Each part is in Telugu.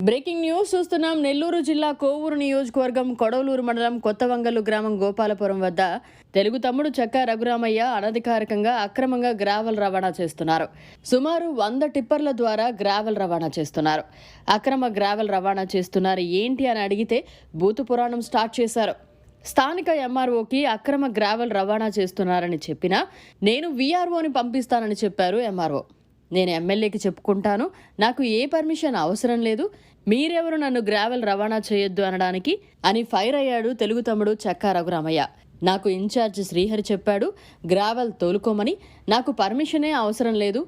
బ్రేకింగ్ న్యూస్ చూస్తున్నాం. నెల్లూరు జిల్లా కోవూరు నియోజకవర్గం కొడవలూరు మండలం కొత్తవంగల్లు గ్రామం గోపాలపురం వద్ద తెలుగు తమ్ముడు చెక్క రఘురామయ్య అనధికారికంగా అక్రమంగా గ్రావెల్ రవాణా చేస్తున్నారు. సుమారు 100 టిప్పర్ల ద్వారా గ్రావెల్ రవాణా చేస్తున్నారు. అక్రమ గ్రావెల్ రవాణా చేస్తున్నారు ఏంటి అని అడిగితే బూతు పురాణం స్టార్ట్ చేశారు. స్థానిక ఎంఆర్ఓకి అక్రమ గ్రావెల్ రవాణా చేస్తున్నారని చెప్పినా నేను వీఆర్ఓని పంపిస్తానని చెప్పారు ఎంఆర్ఓ. నేను ఎమ్మెల్యేకి చెప్పుకుంటాను, నాకు ఏ పర్మిషన్ అవసరం లేదు, మీరెవరు నన్ను గ్రావెల్ రవాణా చేయొద్దు అనడానికి అని ఫైర్ అయ్యాడు తెలుగు తమ్ముడు చెక్క రఘురామయ్య. నాకు ఇన్ఛార్జ్ శ్రీహరి చెప్పాడు గ్రావెల్ తోలుకోమని, నాకు పర్మిషనే అవసరం లేదు,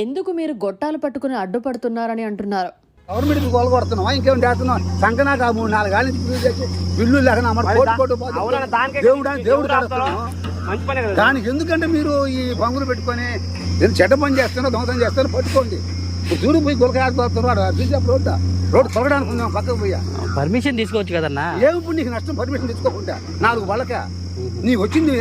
ఎందుకు మీరు గొట్టాలు పట్టుకుని అడ్డుపడుతున్నారని అంటున్నారు. గవర్నమెంట్ కోలుకొడుతున్నావా ఇంకేం చేస్తున్నాం? సంకనాక 3-4 గాలి బిల్లు దేవుడు దానికి ఎందుకంటే మీరు ఈ బంగులు పెట్టుకొని చెడ్డ పని చేస్తారో దొంగతనం చేస్తారో పట్టుకోండి. చూడు పోయి గులకాడుతున్నారు రోడ్డు తొలగడానికి ఉందాం పక్కకు పోయా పర్మిషన్ తీసుకోవచ్చు కదన్నా. ఏమిప్పుడు నీకు నష్టం పర్మిషన్ తీసుకోకుండా 4 వాళ్ళక నీకు వచ్చింది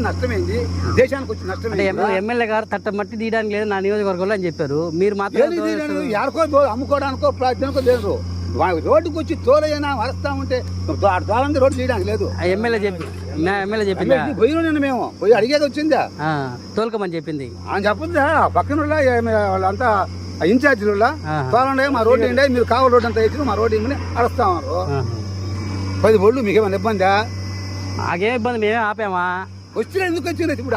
నష్టమైంది, దేశానికి వచ్చిన నష్టం. ఎమ్మెల్యే గారు తట్ట మట్టి తీయడానికి లేదు నా నియోజకవర్గంలో అని చెప్పారు. మీరు మాత్రం ఎవరికో అమ్ముకోవడానికో ప్రార్థనకో లేదు. రోడ్డుకు వచ్చి తోలైనా వస్తా ఉంటే తోలంది రోడ్డు తీయడానికి లేదు. ఎమ్మెల్యే చెప్పింది పోయిన మేము పోయి అడిగేది వచ్చిందా తోలుకోమని చెప్పింది అని చెప్పుద్దా. పక్కన వాళ్ళంతా ఇన్ఛార్జీలు తోలండే మా రోడ్డు అండి, మీరు కావాలి రోడ్డు అంతా వేసి మా రోడ్డు ఇమ్మని అడుస్తా ఉన్నారు. 10 బళ్ళు మీకేమైనా ఇబ్బందా? నాకేం ఇబ్బంది, మేమే ఆపామా. వచ్చిన ఎందుకు వచ్చింది ఇప్పుడు?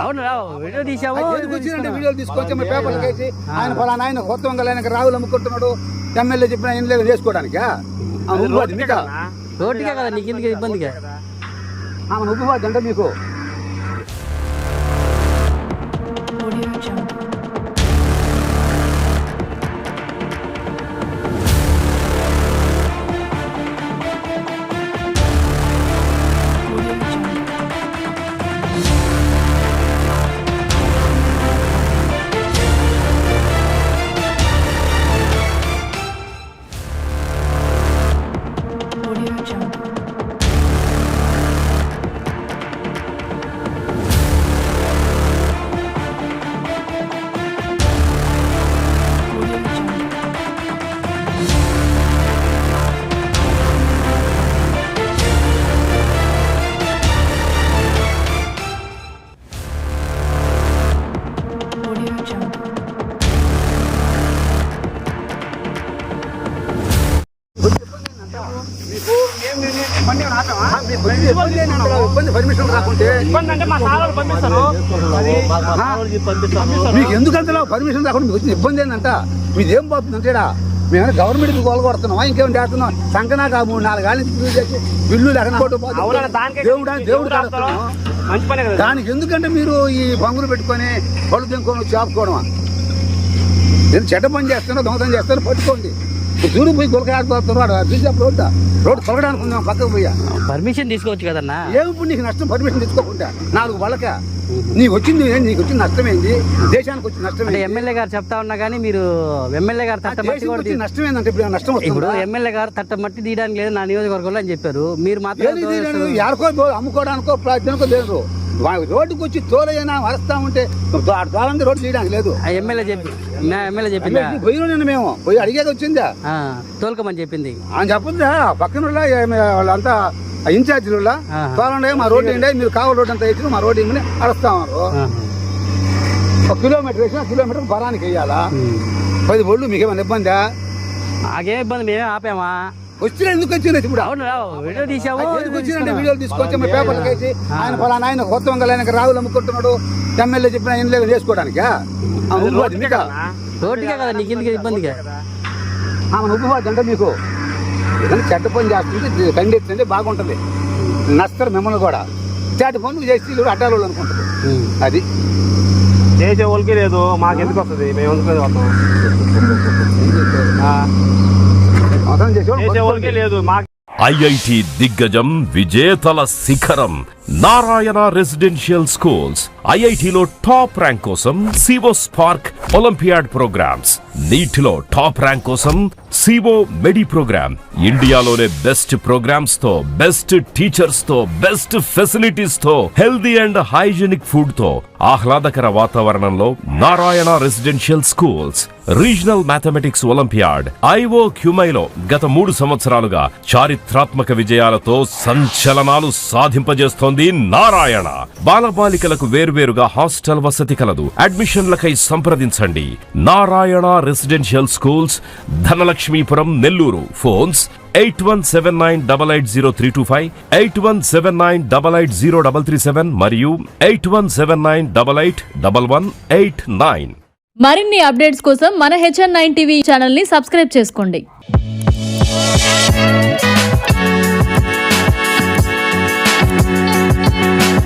వీడియో తీసాము, వచ్చినంటే వీడియోలు తీసుకొచ్చి మా పేపర్లకు వేసి ఆయన ఫలానా ఆయన కొత్త వంగలు ఆయనకి రావులు అమ్ముకుంటున్నాడు, ఎమ్మెల్యే చెప్పిన ఏం లేదు చేసుకోవడానికా? రోడ్డుకే కదా నీకు ఎందుకు ఇబ్బందిగా? ఆమె ఉపవాది అంటే మీకు పర్మిషన్ రాకుంటే మీకు ఎందుకంటే పర్మిషన్ రాకుండా మీకు వచ్చిన ఇబ్బంది ఏంటంట? మీదేం పోతుంది అంటేడా మేము గవర్నమెంట్ కోలుకొడుతున్నావా ఇంకేం చేస్తున్నాం? సంకనాక 3-4 గాలి బిల్లు దేవుడు దానికి ఎందుకంటే మీరు ఈ బంగులు పెట్టుకొని పళ్ళు తినుకొని వచ్చి ఆపుకోవడమా? నేను చెడ్డ పని చేస్తానో దొంగతనం చేస్తానో పట్టుకోండి. చూడు పోయి గులకాడుతున్నారు రోడ్డు తొలగడానికి ఉందాం పక్కకు పోయా పర్మిషన్ తీసుకోవచ్చు కదన్నా. ఏమిప్పుడు నీకు నష్టం పర్మిషన్ తీసుకోకుండా 4 వాళ్ళక నీకు వచ్చింది నష్టమైంది, దేశానికి వచ్చిన నష్టం. ఎమ్మెల్యే గారు చెప్తా ఉన్నా కానీ మీరు ఎమ్మెల్యే గారు తట్ట మట్టి నష్టం ఏంటంటే ఇప్పుడు నష్టం ఇప్పుడు ఎమ్మెల్యే గారు తట్ట మట్టి తీయడానికి లేదు నా నియోజకవర్గంలో అని చెప్పారు. మీరు మాత్రం ఎవరికో అమ్ముకోవడానికో ప్రార్థనకో లేదు. రోడ్డుకు వచ్చి తోలైనా వస్తా ఉంటే తోలంది రోడ్డు తీయడానికి లేదు. ఎమ్మెల్యే చెప్పింది పోయిన మేము పోయి అడిగేది వచ్చిందా తోలుకోమని చెప్పింది అని చెప్పుద్దా. పక్కన వాళ్ళంతా ఇన్ఛార్జీలు తోలండే మా రోడ్డు అండి, మీరు కావాలి రోడ్డు అంతా వేసి మా రోడ్డు ఇమ్మని అడుస్తా ఉన్నారు. 1 కిలోమీటర్ వేసినా కిలోమీటర్ బలానికి వేయాలా? 10 బళ్ళు మీకేమైనా ఇబ్బందా? నాకేం ఇబ్బంది, మేమే ఆపామా. వచ్చిన ఎందుకు వచ్చింది ఇప్పుడు? వీడియో తీసాము, వచ్చినంటే వీడియోలు తీసుకొచ్చి మా పేపర్లకు వేసి ఆయన ఫలానా ఆయన కొత్త వంగలు ఆయనకి రావులు అమ్ముకుంటున్నాడు, ఎమ్మెల్యే చెప్పిన ఏం లేదు చేసుకోవడానికా? రోడ్డుకే కదా నీకు ఎందుకు ఇబ్బందిగా? ఆమె ఉపవాది అంటే మీకు ఏదైనా చెడ్డ పని చేస్తుంటే ఖండిస్తుంటే బాగుంటుంది. నస్తారు మిమ్మల్ని కూడా. చెడ్డ పనులు చేసి అడ్డాలు అనుకుంటారు. అది చేసే వాళ్ళకి లేదు, మాకు ఎందుకు వస్తుంది? మేము ఎందుకు వస్తాం? చేసే వాళ్ళకే లేదు. ఐఐటి దిగ్గజం విజేతల శిఖరం నారాయణ రెసిడెన్షియల్ స్కూల్స్. ఐఐటిలో టాప్ ర్యాంక్ కోసం సివో స్పార్క్ ఒలింపియాడ్ ప్రోగ్రామ్స్, నీటిలో టాప్ ర్యాంక్ కోసం సివో మెడి ప్రోగ్రామ్. ఇండియాలోనే బెస్ట్ ప్రోగ్రామ్స్ తో, బెస్ట్ టీచర్స్ తో, బెస్ట్ ఫెసిలిటీస్ తో, హెల్దీ అండ్ హైజీనిక్ ఫుడ్ తో, ఆహ్లాదకర వాతావరణంలో Narayana residential schools. Regional mathematics olympiad ఐఓక్యూమైలో గత 3 సంవత్సరాలుగా చారిత్రాత్మక విజయాలతో సంచలనాలు సాధింపజేస్తోంది నారాయణ. బాలబాలికలకు వేర్వేరుగా హాస్టల్ వసతి కలదు. అడ్మిషన్లకై సంప్రదించండి. Narayana residential schools, Dhanalakshmipuram, Nellore. Phones 8179880325, 8179880337 మరియు 8179881189. మరిన్ని అప్డేట్స్ కోసం మన HN9 టీవీ ఛానల్ ని సబ్స్క్రైబ్ చేసుకోండి.